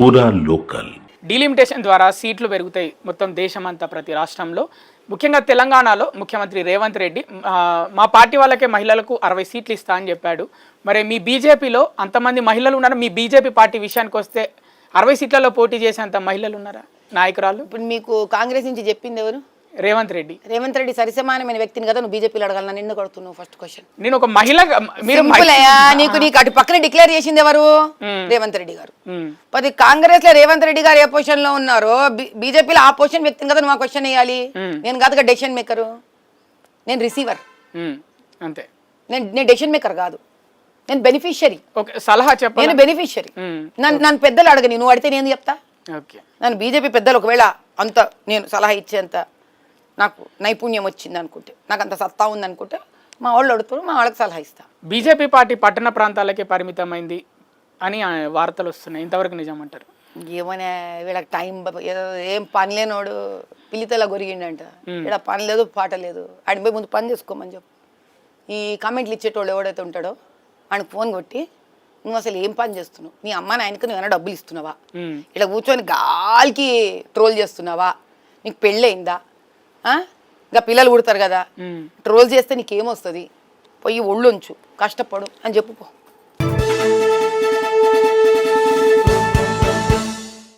పూరా local. Delimitation ద్వారా సీట్లు పెరుగుతాయి మొత్తం దేశమంతా ప్రతి రాష్ట్రంలో. ముఖ్యంగా తెలంగాణలో ముఖ్యమంత్రి రేవంత్ రెడ్డి మా పార్టీ వాళ్ళకే మహిళలకు 60 సీట్లు ఇస్తా అని చెప్పాడు. మరి మీ బీజేపీలో అంతమంది మహిళలు ఉన్నారు. మీ బీజేపీ పార్టీ విషయానికి వస్తే 60 సీట్లలో పోటీ చేసేంత మహిళలు ఉన్నారా నాయకురాలు? ఇప్పుడు మీకు కాంగ్రెస్ నుంచి చెప్పింది ఎవరు? రేవంత్ రెడ్డి. రేవంత్ రెడ్డి సరిసమానమైన వ్యక్తిని కదా నువ్వు బీజేపీలో అడగాలి. నిన్ను కొడుతున్నావు ఫస్ట్ క్వశ్చన్. నేను ఒక మహిళ, మీరు నీకు అటు పక్కన డిక్లేర్ చేసింది ఎవరు? రేవంత్ రెడ్డి గారు. మరి కాంగ్రెస్ లో రేవంత్ రెడ్డి గారు ఏ పొజిషన్ లో ఉన్నారో బీజేపీలో ఆ పొజిషన్ వ్యక్తిని కదా నువ్వు ఆ క్వశ్చన్ వేయాలి. నేను కాదుగా డెసిషన్ మేకరు, నేను రిసీవర్. అంతే. నేను డెసిషన్ మేకర్ కాదు, నేను బెనిఫిషియరీ. సలహా చెప్ప, నేను బెనిఫిషియరీ. నన్ను పెద్దలు అడగని, నువ్వు అడిగితే నేను చెప్తా. నన్ను బీజేపీ పెద్దలు ఒకవేళ అంత నేను సలహా ఇచ్చేంత నాకు నైపుణ్యం వచ్చింది అనుకుంటే, నాకు అంత సత్తా ఉంది అనుకుంటే మా వాళ్ళు అడుగుతారు, మా వాళ్ళకి సలహా ఇస్తా. బీజేపీ పార్టీ పట్టణ ప్రాంతాలకే పరిమితమైంది అని వార్తలు వస్తున్నాయి, ఇంతవరకు నిజమంటారు? ఏమనే వీళ్ళకి టైం ఏం పని లేనోడు పిల్లితెలా గొరిగిండంట. ఇక్కడ పని లేదు పాట లేదు, ఆడికి పోయి ముందు పని చేసుకోమని చెప్పు. ఈ కామెంట్లు ఇచ్చేటోళ్ళు ఎవడైతే ఉంటాడో ఆయనకు ఫోన్ కొట్టి, నువ్వు అసలు ఏం పని చేస్తున్నావు, నీ అమ్మ నాయనకి నువ్వేమైనా డబ్బులు ఇస్తున్నావా, ఇలా కూర్చొని గాలికి ట్రోల్ చేస్తున్నావా, నీకు పెళ్ళయిందా, ఇంకా పిల్లలు పుడతారు కదా, ట్రోల్ చేస్తే నీకేమొస్తుంది, పోయి ఒళ్ళొంచు కష్టపడు అని చెప్పుకో.